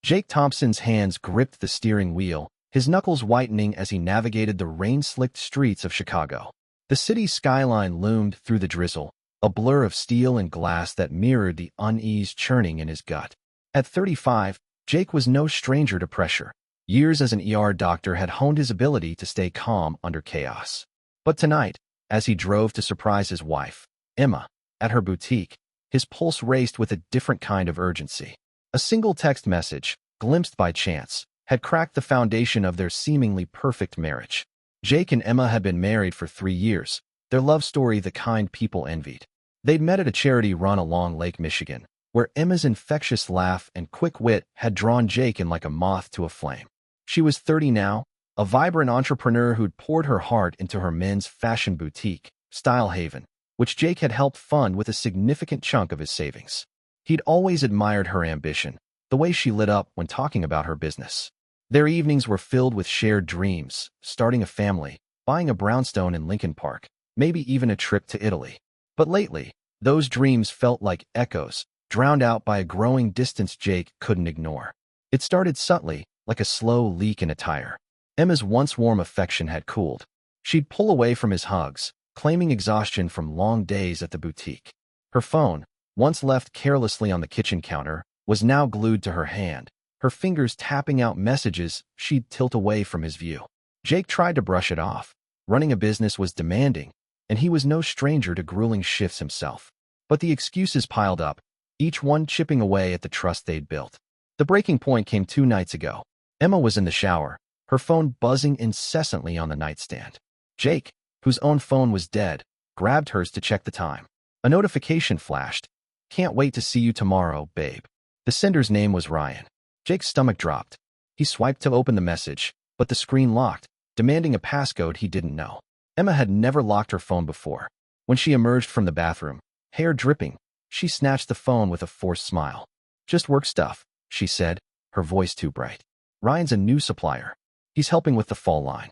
Jake Thompson's hands gripped the steering wheel, his knuckles whitening as he navigated the rain-slicked streets of Chicago. The city's skyline loomed through the drizzle, a blur of steel and glass that mirrored the unease churning in his gut. At 35, Jake was no stranger to pressure. Years as an doctor had honed his ability to stay calm under chaos. But tonight, as he drove to surprise his wife, Emma, at her boutique, his pulse raced with a different kind of urgency. A single text message, glimpsed by chance, had cracked the foundation of their seemingly perfect marriage. Jake and Emma had been married for 3 years, their love story the kind people envied. They'd met at a charity run along Lake Michigan, where Emma's infectious laugh and quick wit had drawn Jake in like a moth to a flame. She was 30 now, a vibrant entrepreneur who'd poured her heart into her men's fashion boutique, Style Haven, which Jake had helped fund with a significant chunk of his savings. He'd always admired her ambition, the way she lit up when talking about her business. Their evenings were filled with shared dreams, starting a family, buying a brownstone in Lincoln Park, maybe even a trip to Italy. But lately, those dreams felt like echoes, drowned out by a growing distance Jake couldn't ignore. It started subtly, like a slow leak in a tire. Emma's once warm affection had cooled. She'd pull away from his hugs, claiming exhaustion from long days at the boutique. Her phone, once left carelessly on the kitchen counter, was now glued to her hand, her fingers tapping out messages she'd tilt away from his view. Jake tried to brush it off. Running a business was demanding, and he was no stranger to grueling shifts himself. But the excuses piled up, each one chipping away at the trust they'd built. The breaking point came 2 nights ago. Emma was in the shower, her phone buzzing incessantly on the nightstand. Jake, whose own phone was dead, grabbed hers to check the time. A notification flashed. "Can't wait to see you tomorrow, babe." The sender's name was Ryan. Jake's stomach dropped. He swiped to open the message, but the screen locked, demanding a passcode he didn't know. Emma had never locked her phone before. When she emerged from the bathroom, hair dripping, she snatched the phone with a forced smile. "Just work stuff," she said, her voice too bright. "Ryan's a new supplier. He's helping with the fall line."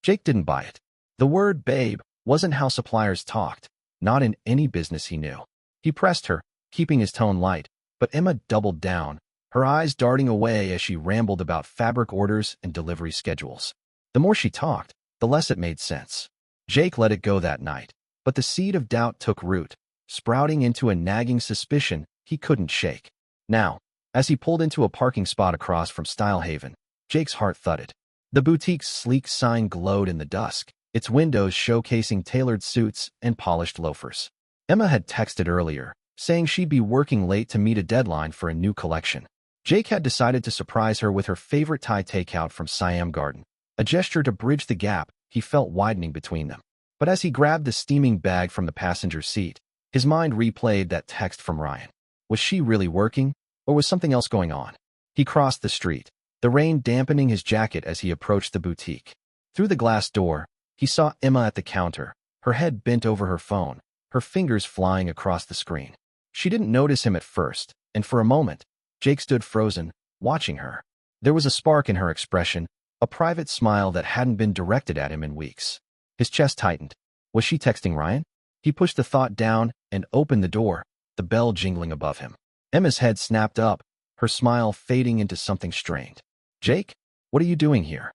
Jake didn't buy it. The word babe wasn't how suppliers talked, not in any business he knew. He pressed her, keeping his tone light, but Emma doubled down, her eyes darting away as she rambled about fabric orders and delivery schedules. The more she talked, the less it made sense. Jake let it go that night, but the seed of doubt took root, sprouting into a nagging suspicion he couldn't shake. Now, as he pulled into a parking spot across from Style Haven, Jake's heart thudded. The boutique's sleek sign glowed in the dusk, its windows showcasing tailored suits and polished loafers. Emma had texted earlier, saying she'd be working late to meet a deadline for a new collection. Jake had decided to surprise her with her favorite Thai takeout from Siam Garden, a gesture to bridge the gap he felt widening between them. But as he grabbed the steaming bag from the passenger seat, his mind replayed that text from Ryan. Was she really working, or was something else going on? He crossed the street, the rain dampening his jacket as he approached the boutique. Through the glass door, he saw Emma at the counter, her head bent over her phone, her fingers flying across the screen. She didn't notice him at first, and for a moment, Jake stood frozen, watching her. There was a spark in her expression, a private smile that hadn't been directed at him in weeks. His chest tightened. Was she texting Ryan? He pushed the thought down and opened the door, the bell jingling above him. Emma's head snapped up, her smile fading into something strained. "Jake, what are you doing here?"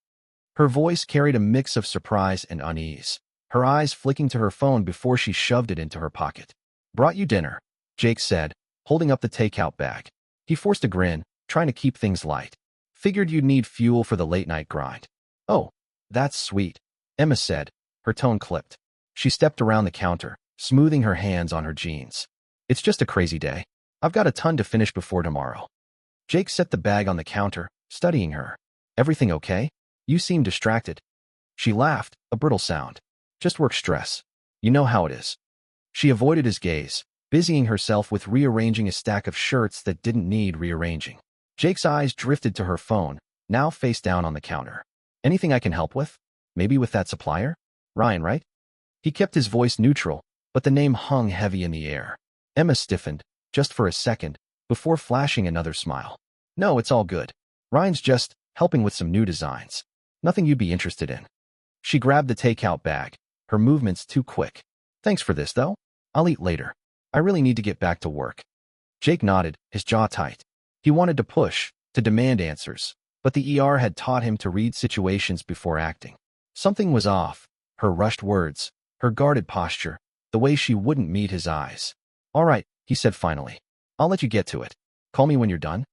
Her voice carried a mix of surprise and unease, her eyes flicking to her phone before she shoved it into her pocket. "Brought you dinner," Jake said, holding up the takeout bag. He forced a grin, trying to keep things light. "Figured you'd need fuel for the late-night grind." "Oh, that's sweet," Emma said, her tone clipped. She stepped around the counter, smoothing her hands on her jeans. "It's just a crazy day. I've got a ton to finish before tomorrow." Jake set the bag on the counter, studying her. "Everything okay? You seem distracted." She laughed, a brittle sound. "Just work stress. You know how it is." She avoided his gaze, busying herself with rearranging a stack of shirts that didn't need rearranging. Jake's eyes drifted to her phone, now face down on the counter. "Anything I can help with? Maybe with that supplier? Ryan, right?" He kept his voice neutral, but the name hung heavy in the air. Emma stiffened, just for a second, before flashing another smile. "No, it's all good. Ryan's just helping with some new designs. Nothing you'd be interested in." She grabbed the takeout bag, her movements too quick. "Thanks for this, though. I'll eat later. I really need to get back to work." Jake nodded, his jaw tight. He wanted to push, to demand answers, but the ER had taught him to read situations before acting. Something was off, her rushed words, her guarded posture, the way she wouldn't meet his eyes. "All right," he said finally. "I'll let you get to it. Call me when you're done."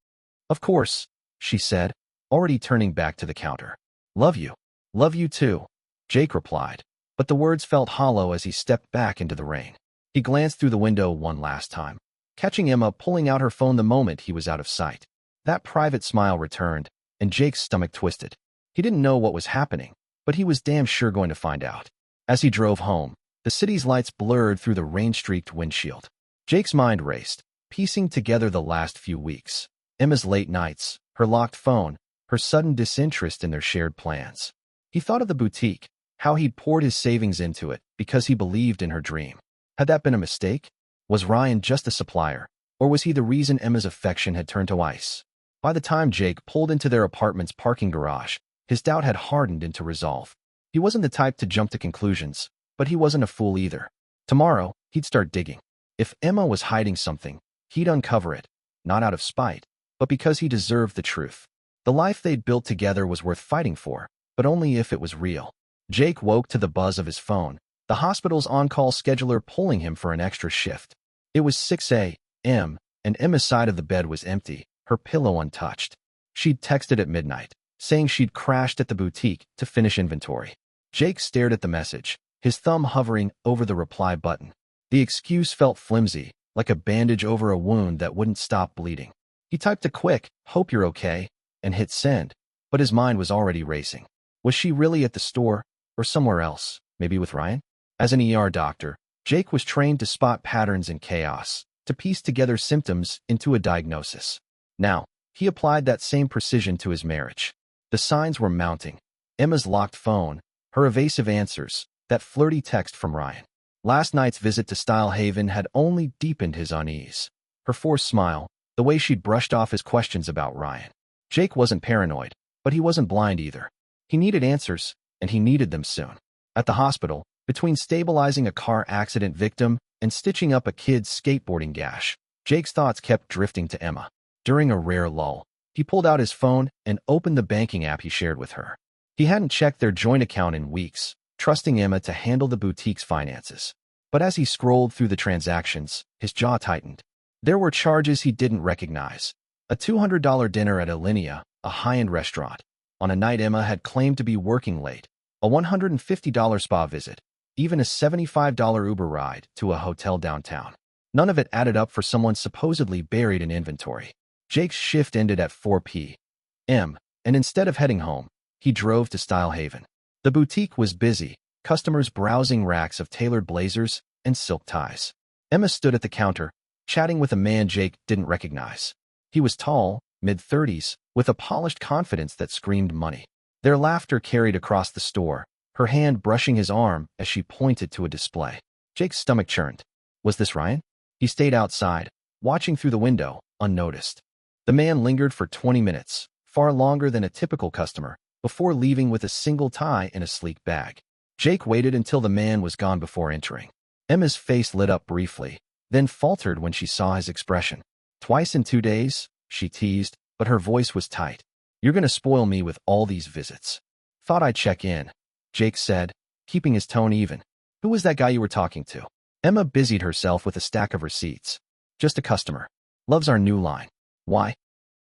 "Of course," she said, already turning back to the counter. "Love you. Love you too," Jake replied, but the words felt hollow as he stepped back into the rain. He glanced through the window one last time, catching Emma pulling out her phone the moment he was out of sight. That private smile returned, and Jake's stomach twisted. He didn't know what was happening, but he was damn sure going to find out. As he drove home, the city's lights blurred through the rain-streaked windshield. Jake's mind raced, piecing together the last few weeks. Emma's late nights, her locked phone, her sudden disinterest in their shared plans. He thought of the boutique, how he'd poured his savings into it because he believed in her dream. Had that been a mistake? Was Ryan just a supplier, or was he the reason Emma's affection had turned to ice? By the time Jake pulled into their apartment's parking garage, his doubt had hardened into resolve. He wasn't the type to jump to conclusions, but he wasn't a fool either. Tomorrow, he'd start digging. If Emma was hiding something, he'd uncover it, not out of spite, but because he deserved the truth. The life they'd built together was worth fighting for, but only if it was real. Jake woke to the buzz of his phone, the hospital's on-call scheduler pulling him for an extra shift. It was 6 a.m., and Emma's side of the bed was empty, her pillow untouched. She'd texted at midnight, saying she'd crashed at the boutique to finish inventory. Jake stared at the message, his thumb hovering over the reply button. The excuse felt flimsy, like a bandage over a wound that wouldn't stop bleeding. He typed a quick, "Hope you're okay," and hit send, but his mind was already racing. Was she really at the store, or somewhere else, maybe with Ryan? As an ER doctor, Jake was trained to spot patterns in chaos, to piece together symptoms into a diagnosis. Now, he applied that same precision to his marriage. The signs were mounting. Emma's locked phone, her evasive answers, that flirty text from Ryan. Last night's visit to Style Haven had only deepened his unease. Her forced smile, the way she'd brushed off his questions about Ryan. Jake wasn't paranoid, but he wasn't blind either. He needed answers, and he needed them soon. At the hospital, between stabilizing a car accident victim and stitching up a kid's skateboarding gash, Jake's thoughts kept drifting to Emma. During a rare lull, he pulled out his phone and opened the banking app he shared with her. He hadn't checked their joint account in weeks, trusting Emma to handle the boutique's finances. But as he scrolled through the transactions, his jaw tightened. There were charges he didn't recognize. A $200 dinner at Alinea, a high-end restaurant, on a night Emma had claimed to be working late, a $150 spa visit, even a $75 Uber ride to a hotel downtown. None of it added up for someone supposedly buried in inventory. Jake's shift ended at 4 p.m., and instead of heading home, he drove to Style Haven. The boutique was busy, customers browsing racks of tailored blazers and silk ties. Emma stood at the counter, chatting with a man Jake didn't recognize. He was tall, mid-30s, with a polished confidence that screamed money. Their laughter carried across the store, her hand brushing his arm as she pointed to a display. Jake's stomach churned. Was this Ryan? He stayed outside, watching through the window, unnoticed. The man lingered for 20 minutes, far longer than a typical customer, before leaving with a single tie and a sleek bag. Jake waited until the man was gone before entering. Emma's face lit up briefly, then faltered when she saw his expression. "Twice in 2 days?" she teased, but her voice was tight. "You're gonna spoil me with all these visits." "Thought I'd check in," Jake said, keeping his tone even. "Who was that guy you were talking to?" Emma busied herself with a stack of receipts. "Just a customer. Loves our new line." "Why?"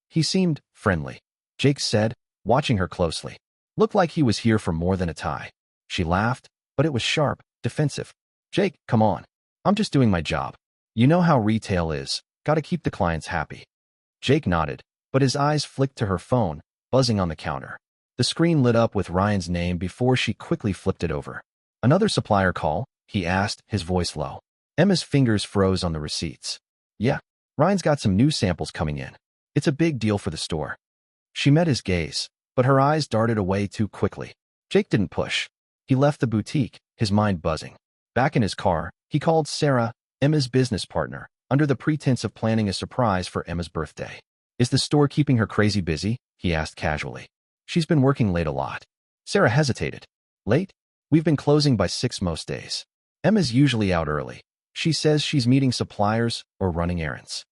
"He seemed friendly," Jake said, watching her closely. "Looked like he was here for more than a tie." She laughed, but it was sharp, defensive. "Jake, come on. I'm just doing my job. You know how retail is. Gotta keep the clients happy." Jake nodded, but his eyes flicked to her phone, buzzing on the counter. The screen lit up with Ryan's name before she quickly flipped it over. "Another supplier call?" he asked, his voice low. Emma's fingers froze on the receipts. "Yeah, Ryan's got some new samples coming in. It's a big deal for the store." She met his gaze, but her eyes darted away too quickly. Jake didn't push. He left the boutique, his mind buzzing. Back in his car, he called Sarah, Emma's business partner, under the pretense of planning a surprise for Emma's birthday. "Is the store keeping her crazy busy?" he asked casually. "She's been working late a lot." Sarah hesitated. "Late? We've been closing by 6 most days. Emma's usually out early. She says she's meeting suppliers or running errands."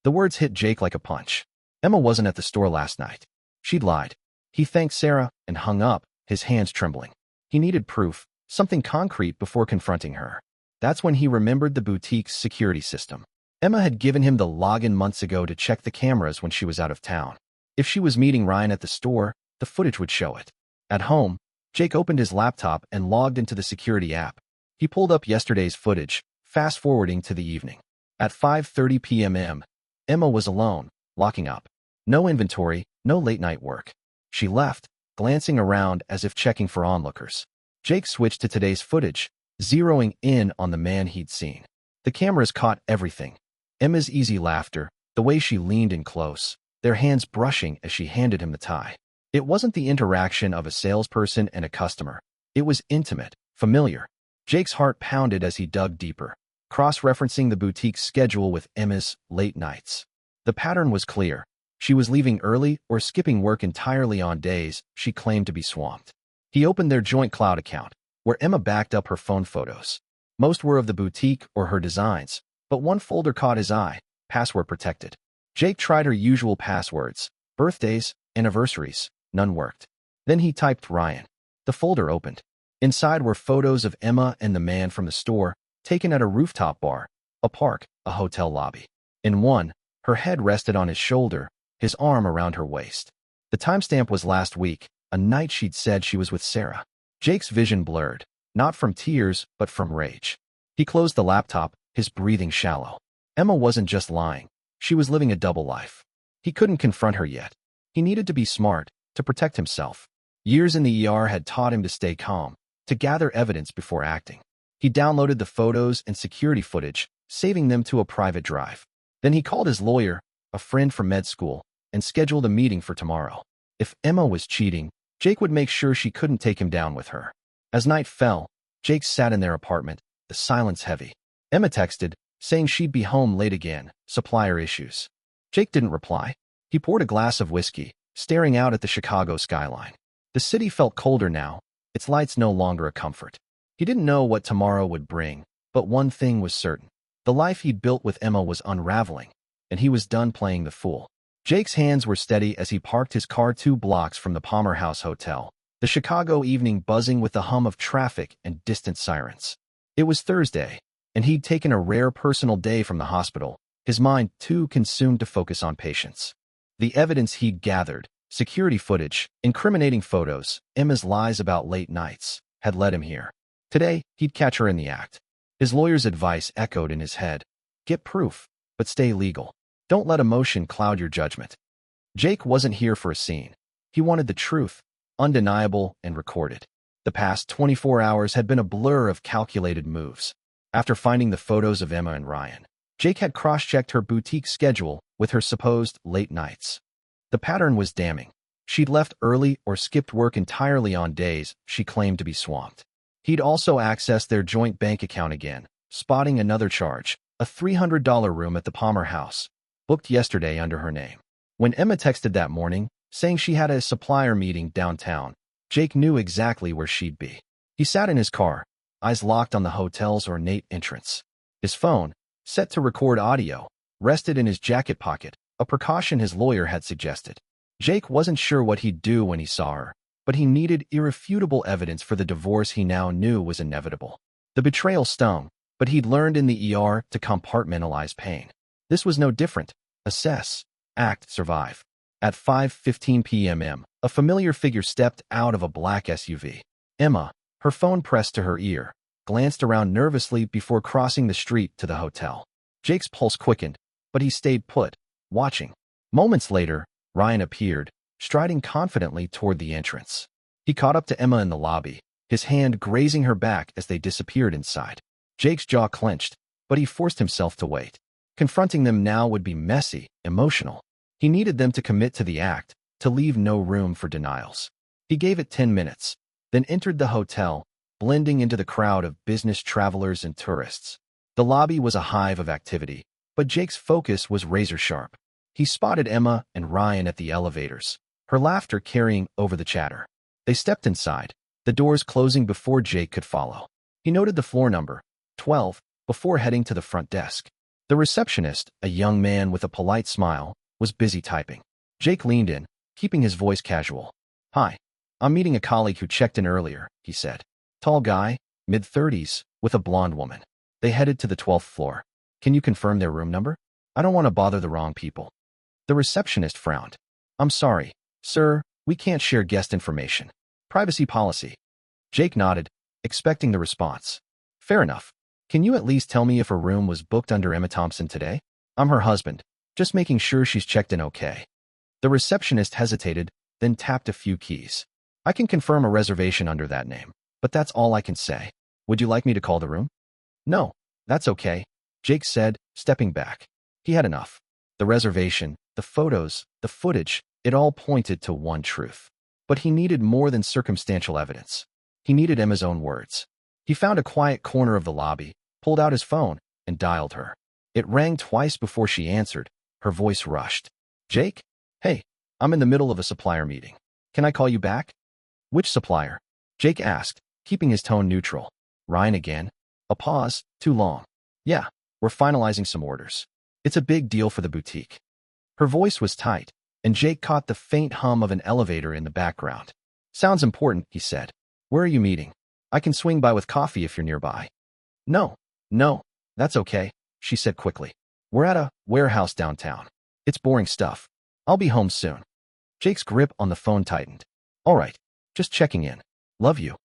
The words hit Jake like a punch. Emma wasn't at the store last night. She'd lied. He thanked Sarah and hung up, his hands trembling. He needed proof, something concrete before confronting her. That's when he remembered the boutique's security system. Emma had given him the login months ago to check the cameras when she was out of town. If she was meeting Ryan at the store, the footage would show it. At home, Jake opened his laptop and logged into the security app. He pulled up yesterday's footage, fast-forwarding to the evening. At 5:30 p.m. Emma was alone, locking up. No inventory, no late-night work. She left, glancing around as if checking for onlookers. Jake switched to today's footage, zeroing in on the man he'd seen. The cameras caught everything. Emma's easy laughter, the way she leaned in close, their hands brushing as she handed him the tie. It wasn't the interaction of a salesperson and a customer. It was intimate, familiar. Jake's heart pounded as he dug deeper, cross-referencing the boutique's schedule with Emma's late nights. The pattern was clear. She was leaving early or skipping work entirely on days she claimed to be swamped. He opened their joint cloud account, where Emma backed up her phone photos. Most were of the boutique or her designs, but one folder caught his eye, password protected. Jake tried her usual passwords, birthdays, anniversaries, none worked. Then he typed Ryan. The folder opened. Inside were photos of Emma and the man from the store, taken at a rooftop bar, a park, a hotel lobby. In one, her head rested on his shoulder, his arm around her waist. The timestamp was last week, a night she'd said she was with Sarah. Jake's vision blurred, not from tears, but from rage. He closed the laptop, his breathing shallow. Emma wasn't just lying. She was living a double life. He couldn't confront her yet. He needed to be smart, to protect himself. Years in the ER had taught him to stay calm, to gather evidence before acting. He downloaded the photos and security footage, saving them to a private drive. Then he called his lawyer, a friend from med school, and scheduled a meeting for tomorrow. If Emma was cheating, Jake would make sure she couldn't take him down with her. As night fell, Jake sat in their apartment, the silence heavy. Emma texted, saying she'd be home late again, supplier issues. Jake didn't reply. He poured a glass of whiskey, staring out at the Chicago skyline. The city felt colder now, its lights no longer a comfort. He didn't know what tomorrow would bring, but one thing was certain. The life he'd built with Emma was unraveling, and he was done playing the fool. Jake's hands were steady as he parked his car 2 blocks from the Palmer House Hotel, the Chicago evening buzzing with the hum of traffic and distant sirens. It was Thursday, and he'd taken a rare personal day from the hospital, his mind too consumed to focus on patients. The evidence he'd gathered, security footage, incriminating photos, Emma's lies about late nights, had led him here. Today, he'd catch her in the act. His lawyer's advice echoed in his head. Get proof, but stay legal. Don't let emotion cloud your judgment. Jake wasn't here for a scene. He wanted the truth, undeniable and recorded. The past 24 hours had been a blur of calculated moves. After finding the photos of Emma and Ryan, Jake had cross-checked her boutique schedule with her supposed late nights. The pattern was damning. She'd left early or skipped work entirely on days she claimed to be swamped. He'd also accessed their joint bank account again, spotting another charge, a $300 room at the Palmer House, booked yesterday under her name. When Emma texted that morning, saying she had a supplier meeting downtown, Jake knew exactly where she'd be. He sat in his car, eyes locked on the hotel's ornate entrance. His phone, set to record audio, rested in his jacket pocket, a precaution his lawyer had suggested. Jake wasn't sure what he'd do when he saw her, but he needed irrefutable evidence for the divorce he now knew was inevitable. The betrayal stung, but he'd learned in the ER to compartmentalize pain. This was no different. Assess, act, survive. At 5:15 p.m., a familiar figure stepped out of a black SUV. Emma, her phone pressed to her ear, glanced around nervously before crossing the street to the hotel. Jake's pulse quickened, but he stayed put, watching. Moments later, Ryan appeared, striding confidently toward the entrance. He caught up to Emma in the lobby, his hand grazing her back as they disappeared inside. Jake's jaw clenched, but he forced himself to wait. Confronting them now would be messy, emotional. He needed them to commit to the act, to leave no room for denials. He gave it 10 minutes, then entered the hotel, blending into the crowd of business travelers and tourists. The lobby was a hive of activity, but Jake's focus was razor-sharp. He spotted Emma and Ryan at the elevators, her laughter carrying over the chatter. They stepped inside, the doors closing before Jake could follow. He noted the floor number, 12, before heading to the front desk. The receptionist, a young man with a polite smile, was busy typing. Jake leaned in, keeping his voice casual. Hi. I'm meeting a colleague who checked in earlier, he said. Tall guy, mid-30s, with a blonde woman. They headed to the 12th floor. Can you confirm their room number? I don't want to bother the wrong people. The receptionist frowned. I'm sorry, sir, we can't share guest information. Privacy policy. Jake nodded, expecting the response. Fair enough. Can you at least tell me if a room was booked under Emma Thompson today? I'm her husband, just making sure she's checked in okay. The receptionist hesitated, then tapped a few keys. I can confirm a reservation under that name, but that's all I can say. Would you like me to call the room? No, that's okay, Jake said, stepping back. He had enough. The reservation, the photos, the footage, it all pointed to one truth. But he needed more than circumstantial evidence. He needed Emma's own words. He found a quiet corner of the lobby, pulled out his phone, and dialed her. It rang twice before she answered. Her voice rushed. Jake? Hey, I'm in the middle of a supplier meeting. Can I call you back? Which supplier? Jake asked, keeping his tone neutral. Ryan again? A pause, too long. Yeah, we're finalizing some orders. It's a big deal for the boutique. Her voice was tight, and Jake caught the faint hum of an elevator in the background. Sounds important, he said. Where are you meeting? I can swing by with coffee if you're nearby. No, that's okay, she said quickly. We're at a warehouse downtown. It's boring stuff. I'll be home soon. Jake's grip on the phone tightened. All right, just checking in. Love you.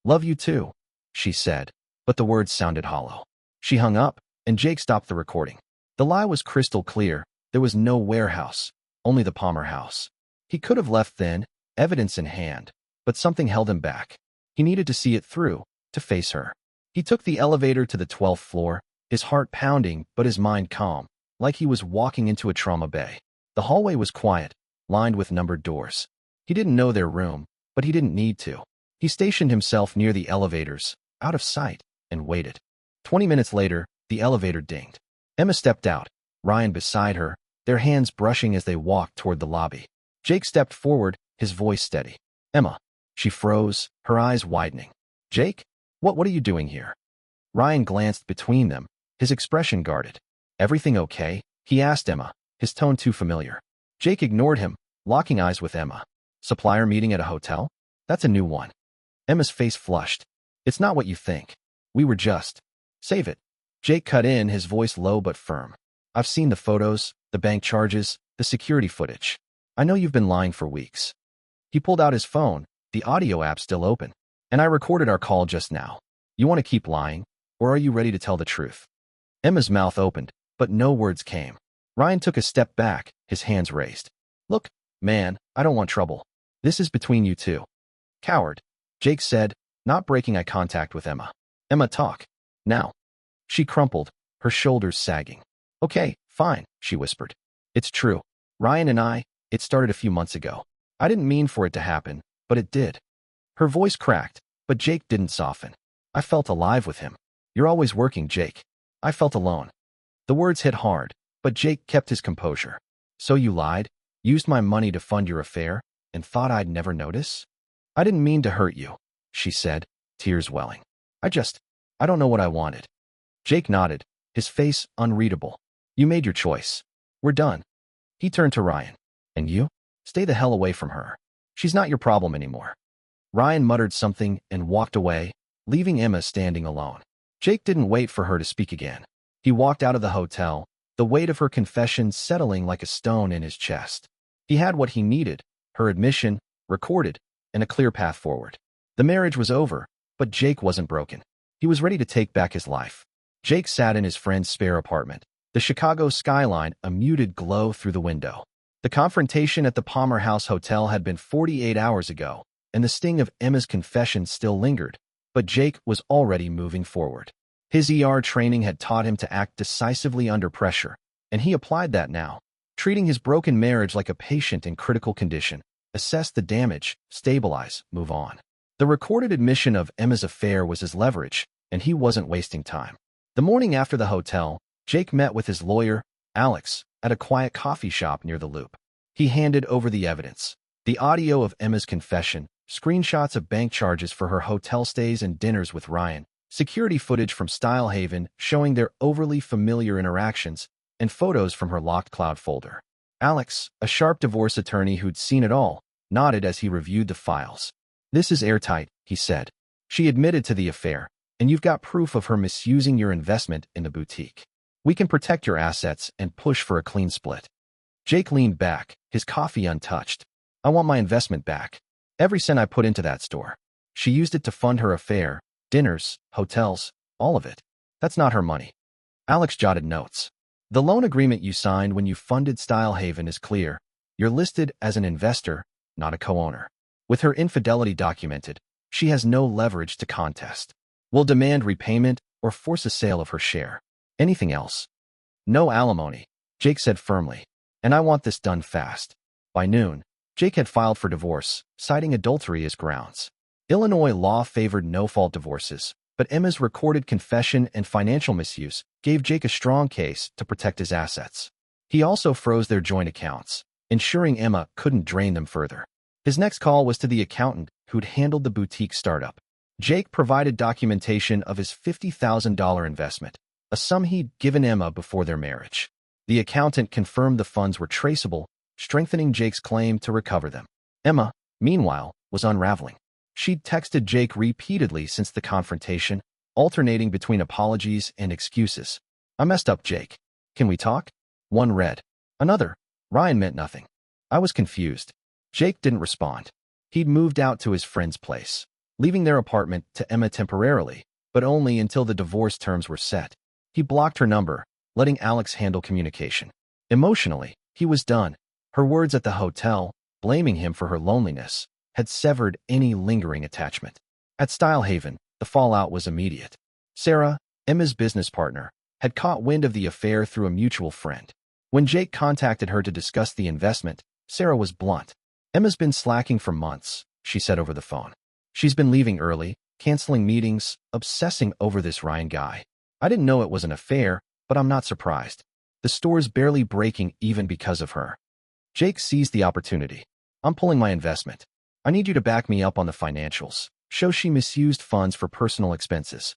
Love you too, she said, but the words sounded hollow. She hung up, and Jake stopped the recording. The lie was crystal clear. There was no warehouse, only the Palmer house. He could have left then, evidence in hand, but something held him back. He needed to see it through, to face her. He took the elevator to the 12th floor, his heart pounding but his mind calm, like he was walking into a trauma bay. The hallway was quiet, lined with numbered doors. He didn't know their room, but he didn't need to. He stationed himself near the elevators, out of sight, and waited. 20 minutes later, the elevator dinged. Emma stepped out, Ryan beside her, their hands brushing as they walked toward the lobby. Jake stepped forward, his voice steady. Emma. She froze, her eyes widening. Jake? What are you doing here? Ryan glanced between them, his expression guarded. Everything okay? He asked Emma, his tone too familiar. Jake ignored him, locking eyes with Emma. Supplier meeting at a hotel? That's a new one. Emma's face flushed. It's not what you think. We were just. Save it. Jake cut in, his voice low but firm. I've seen the photos, the bank charges, the security footage. I know you've been lying for weeks. He pulled out his phone, the audio app still open. And I recorded our call just now. You want to keep lying, or are you ready to tell the truth? Emma's mouth opened, but no words came. Ryan took a step back, his hands raised. Look, man, I don't want trouble. This is between you two. Coward, Jake said, not breaking eye contact with Emma. Emma, talk. Now. She crumpled, her shoulders sagging. Okay, fine, she whispered. It's true. Ryan and I, it started a few months ago. I didn't mean for it to happen, but it did. Her voice cracked, but Jake didn't soften. I felt alive with him. You're always working, Jake. I felt alone. The words hit hard, but Jake kept his composure. So you lied, used my money to fund your affair, and thought I'd never notice? I didn't mean to hurt you, she said, tears welling. I don't know what I wanted. Jake nodded, his face unreadable. You made your choice. We're done. He turned to Ryan. And you? Stay the hell away from her. She's not your problem anymore. Ryan muttered something and walked away, leaving Emma standing alone. Jake didn't wait for her to speak again. He walked out of the hotel, the weight of her confession settling like a stone in his chest. He had what he needed, her admission, recorded, and a clear path forward. The marriage was over, but Jake wasn't broken. He was ready to take back his life. Jake sat in his friend's spare apartment, the Chicago skyline a muted glow through the window. The confrontation at the Palmer House Hotel had been 48 hours ago, and the sting of Emma's confession still lingered, but Jake was already moving forward. His ER training had taught him to act decisively under pressure, and he applied that now, treating his broken marriage like a patient in critical condition, assess the damage, stabilize, move on. The recorded admission of Emma's affair was his leverage, and he wasn't wasting time. The morning after the hotel, Jake met with his lawyer, Alex, at a quiet coffee shop near the Loop. He handed over the evidence, the audio of Emma's confession, screenshots of bank charges for her hotel stays and dinners with Ryan, security footage from Style Haven showing their overly familiar interactions, and photos from her locked cloud folder. Alex, a sharp divorce attorney who'd seen it all, nodded as he reviewed the files. "This is airtight," he said. "She admitted to the affair, and you've got proof of her misusing your investment in the boutique. We can protect your assets and push for a clean split." Jake leaned back, his coffee untouched. "I want my investment back. Every cent I put into that store. She used it to fund her affair, dinners, hotels, all of it. That's not her money." Alex jotted notes. "The loan agreement you signed when you funded Style Haven is clear. You're listed as an investor, not a co-owner. With her infidelity documented, she has no leverage to contest. We'll demand repayment or force a sale of her share. Anything else?" "No alimony," Jake said firmly. "And I want this done fast." By noon, Jake had filed for divorce, citing adultery as grounds. Illinois law favored no-fault divorces, but Emma's recorded confession and financial misuse gave Jake a strong case to protect his assets. He also froze their joint accounts, ensuring Emma couldn't drain them further. His next call was to the accountant who'd handled the boutique startup. Jake provided documentation of his $50,000 investment, a sum he'd given Emma before their marriage. The accountant confirmed the funds were traceable, strengthening Jake's claim to recover them. Emma, meanwhile, was unraveling. She'd texted Jake repeatedly since the confrontation, alternating between apologies and excuses. "I messed up, Jake. Can we talk?" One read. Another, "Ryan meant nothing. I was confused." Jake didn't respond. He'd moved out to his friend's place, leaving their apartment to Emma temporarily, but only until the divorce terms were set. He blocked her number, letting Alex handle communication. Emotionally, he was done. Her words at the hotel, blaming him for her loneliness, had severed any lingering attachment. At Style Haven, the fallout was immediate. Sarah, Emma's business partner, had caught wind of the affair through a mutual friend. When Jake contacted her to discuss the investment, Sarah was blunt. "Emma's been slacking for months," she said over the phone. "She's been leaving early, canceling meetings, obsessing over this Ryan guy. I didn't know it was an affair, but I'm not surprised. The store's barely breaking even because of her." Jake seized the opportunity. "I'm pulling my investment. I need you to back me up on the financials. Show she misused funds for personal expenses."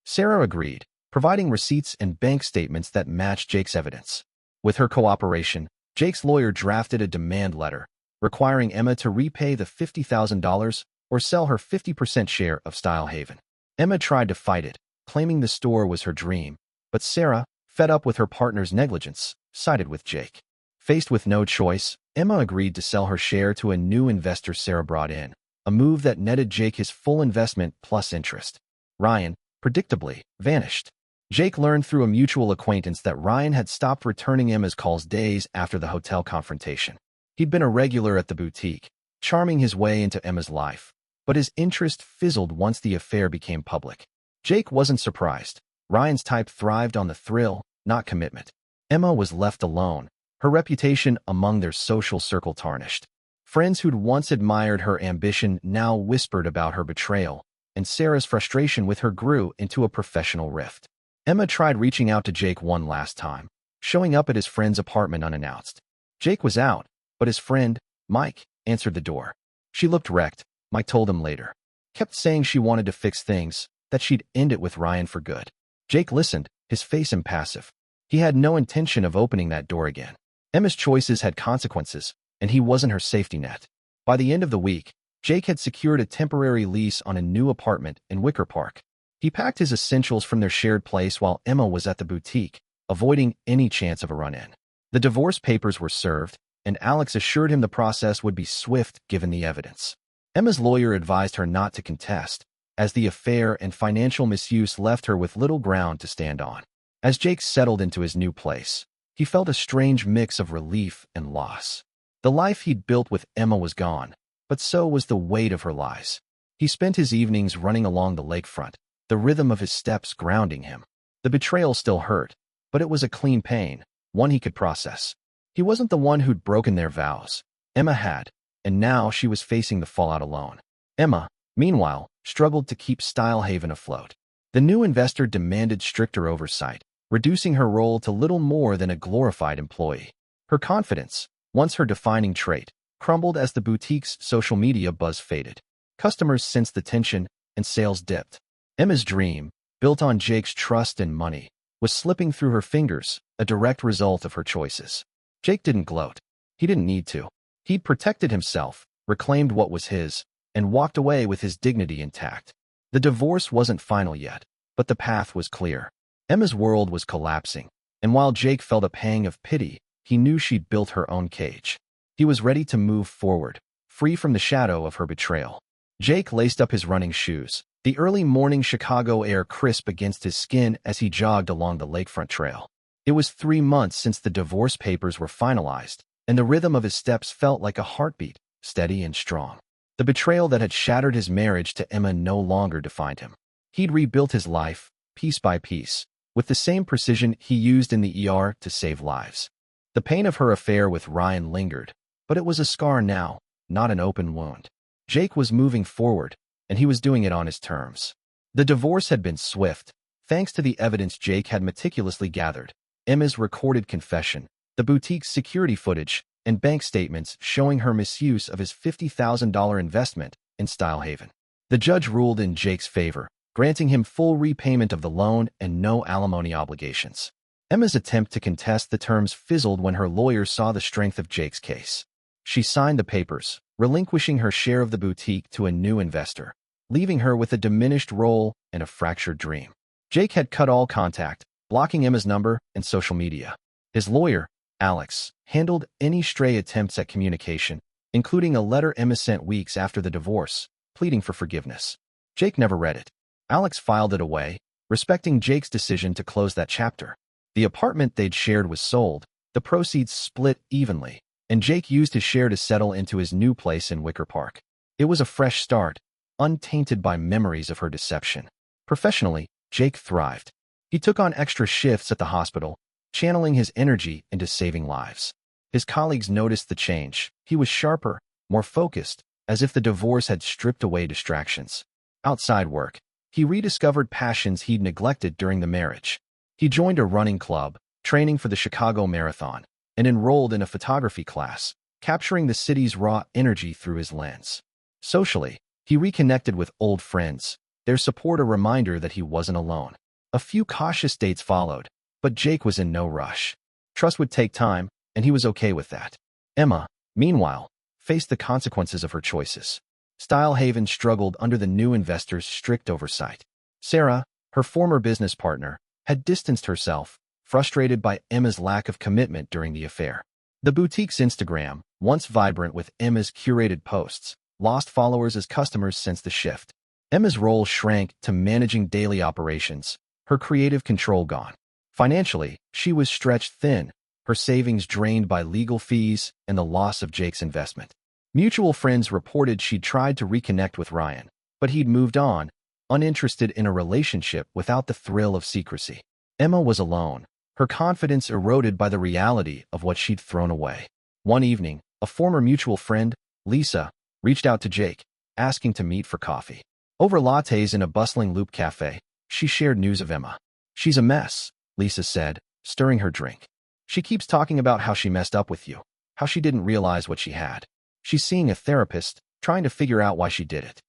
Sarah agreed, providing receipts and bank statements that matched Jake's evidence. With her cooperation, Jake's lawyer drafted a demand letter, requiring Emma to repay the $50,000 or sell her 50% share of Style Haven. Emma tried to fight it, claiming the store was her dream, but Sarah, fed up with her partner's negligence, sided with Jake. Faced with no choice, Emma agreed to sell her share to a new investor Sarah brought in, a move that netted Jake his full investment plus interest. Ryan, predictably, vanished. Jake learned through a mutual acquaintance that Ryan had stopped returning Emma's calls days after the hotel confrontation. He'd been a regular at the boutique, charming his way into Emma's life, but his interest fizzled once the affair became public. Jake wasn't surprised. Ryan's type thrived on the thrill, not commitment. Emma was left alone, her reputation among their social circle tarnished. Friends who'd once admired her ambition now whispered about her betrayal, and Sarah's frustration with her grew into a professional rift. Emma tried reaching out to Jake one last time, showing up at his friend's apartment unannounced. Jake was out, but his friend, Mike, answered the door. She looked wrecked, Mike told him later. Kept saying she wanted to fix things, that she'd end it with Ryan for good. Jake listened, his face impassive. He had no intention of opening that door again. Emma's choices had consequences, and he wasn't her safety net. By the end of the week, Jake had secured a temporary lease on a new apartment in Wicker Park. He packed his essentials from their shared place while Emma was at the boutique, avoiding any chance of a run-in. The divorce papers were served, and Alex assured him the process would be swift given the evidence. Emma's lawyer advised her not to contest, as the affair and financial misuse left her with little ground to stand on. As Jake settled into his new place, he felt a strange mix of relief and loss. The life he'd built with Emma was gone, but so was the weight of her lies. He spent his evenings running along the lakefront, the rhythm of his steps grounding him. The betrayal still hurt, but it was a clean pain, one he could process. He wasn't the one who'd broken their vows. Emma had, and now she was facing the fallout alone. Emma, meanwhile, struggled to keep Style Haven afloat. The new investor demanded stricter oversight, reducing her role to little more than a glorified employee. Her confidence, once her defining trait, crumbled as the boutique's social media buzz faded. Customers sensed the tension, and sales dipped. Emma's dream, built on Jake's trust and money, was slipping through her fingers, a direct result of her choices. Jake didn't gloat. He didn't need to. He'd protected himself, reclaimed what was his, and walked away with his dignity intact. The divorce wasn't final yet, but the path was clear. Emma's world was collapsing, and while Jake felt a pang of pity, he knew she'd built her own cage. He was ready to move forward, free from the shadow of her betrayal. Jake laced up his running shoes, the early morning Chicago air crisp against his skin as he jogged along the lakefront trail. It was 3 months since the divorce papers were finalized, and the rhythm of his steps felt like a heartbeat, steady and strong. The betrayal that had shattered his marriage to Emma no longer defined him. He'd rebuilt his life, piece by piece, with the same precision he used in the ER to save lives. The pain of her affair with Ryan lingered, but it was a scar now, not an open wound. Jake was moving forward, and he was doing it on his terms. The divorce had been swift, thanks to the evidence Jake had meticulously gathered: Emma's recorded confession, the boutique's security footage, and bank statements showing her misuse of his $50,000 investment in Style Haven. The judge ruled in Jake's favor, granting him full repayment of the loan and no alimony obligations. Emma's attempt to contest the terms fizzled when her lawyer saw the strength of Jake's case. She signed the papers, relinquishing her share of the boutique to a new investor, leaving her with a diminished role and a fractured dream. Jake had cut all contact, blocking Emma's number and social media. His lawyer, Alex, handled any stray attempts at communication, including a letter Emma sent weeks after the divorce, pleading for forgiveness. Jake never read it. Alex filed it away, respecting Jake's decision to close that chapter. The apartment they'd shared was sold, the proceeds split evenly, and Jake used his share to settle into his new place in Wicker Park. It was a fresh start, untainted by memories of her deception. Professionally, Jake thrived. He took on extra shifts at the hospital, channeling his energy into saving lives. His colleagues noticed the change. He was sharper, more focused, as if the divorce had stripped away distractions. Outside work, he rediscovered passions he'd neglected during the marriage. He joined a running club, training for the Chicago Marathon, and enrolled in a photography class, capturing the city's raw energy through his lens. Socially, he reconnected with old friends, their support a reminder that he wasn't alone. A few cautious dates followed, but Jake was in no rush. Trust would take time, and he was okay with that. Emma, meanwhile, faced the consequences of her choices. Style Haven struggled under the new investor's strict oversight. Sarah, her former business partner, had distanced herself, frustrated by Emma's lack of commitment during the affair. The boutique's Instagram, once vibrant with Emma's curated posts, lost followers as customers sensed the shift. Emma's role shrank to managing daily operations, her creative control gone. Financially, she was stretched thin, her savings drained by legal fees and the loss of Jake's investment. Mutual friends reported she'd tried to reconnect with Ryan, but he'd moved on, uninterested in a relationship without the thrill of secrecy. Emma was alone, her confidence eroded by the reality of what she'd thrown away. One evening, a former mutual friend, Lisa, reached out to Jake, asking to meet for coffee. Over lattes in a bustling Loop cafe, she shared news of Emma. "She's a mess," Lisa said, stirring her drink. "She keeps talking about how she messed up with you, how she didn't realize what she had. She's seeing a therapist, trying to figure out why she did it."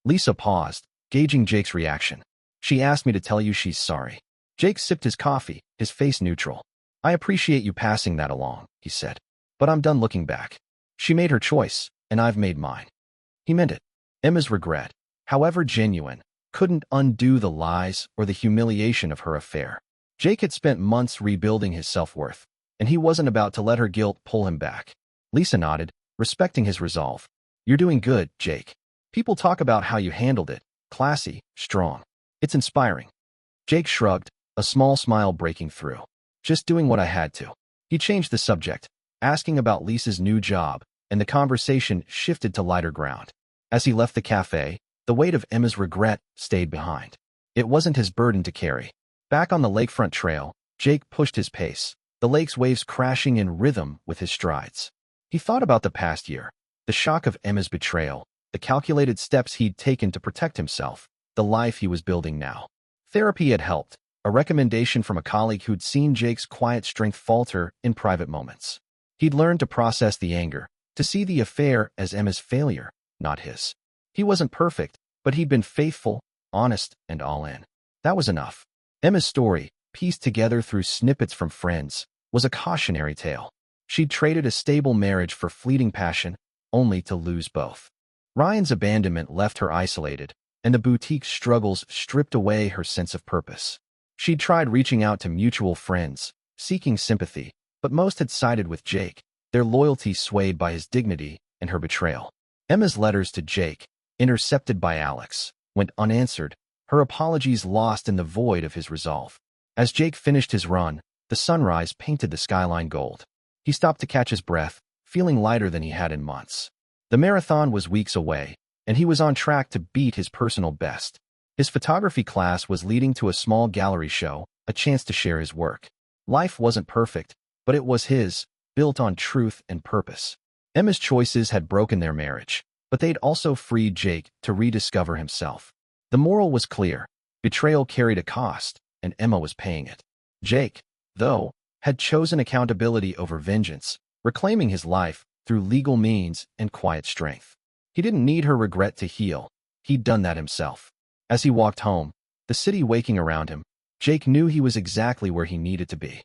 Lisa paused, gauging Jake's reaction. "She asked me to tell you she's sorry." Jake sipped his coffee, his face neutral. "I appreciate you passing that along," he said. "But I'm done looking back. She made her choice, and I've made mine." He meant it. Emma's regret, however genuine, couldn't undo the lies or the humiliation of her affair. Jake had spent months rebuilding his self-worth, and he wasn't about to let her guilt pull him back. Lisa nodded, respecting his resolve. "You're doing good, Jake. People talk about how you handled it, classy, strong. It's inspiring." Jake shrugged, a small smile breaking through. "Just doing what I had to." He changed the subject, asking about Lisa's new job, and the conversation shifted to lighter ground. As he left the cafe, the weight of Emma's regret stayed behind. It wasn't his burden to carry. Back on the lakefront trail, Jake pushed his pace, the lake's waves crashing in rhythm with his strides. He thought about the past year, the shock of Emma's betrayal, the calculated steps he'd taken to protect himself, the life he was building now. Therapy had helped, a recommendation from a colleague who'd seen Jake's quiet strength falter in private moments. He'd learned to process the anger, to see the affair as Emma's failure, not his. He wasn't perfect, but he'd been faithful, honest, and all in. That was enough. Emma's story, pieced together through snippets from friends, was a cautionary tale. She'd traded a stable marriage for fleeting passion, only to lose both. Ryan's abandonment left her isolated, and the boutique's struggles stripped away her sense of purpose. She'd tried reaching out to mutual friends, seeking sympathy, but most had sided with Jake, their loyalty swayed by his dignity and her betrayal. Emma's letters to Jake, intercepted by Alex, went unanswered, her apologies lost in the void of his resolve. As Jake finished his run, the sunrise painted the skyline gold. He stopped to catch his breath, feeling lighter than he had in months. The marathon was weeks away, and he was on track to beat his personal best. His photography class was leading to a small gallery show, a chance to share his work. Life wasn't perfect, but it was his, built on truth and purpose. Emma's choices had broken their marriage, but they'd also freed Jake to rediscover himself. The moral was clear. Betrayal carried a cost, and Emma was paying it. Jake, though, had chosen accountability over vengeance, reclaiming his life through legal means and quiet strength. He didn't need her regret to heal. He'd done that himself. As he walked home, the city waking around him, Jake knew he was exactly where he needed to be.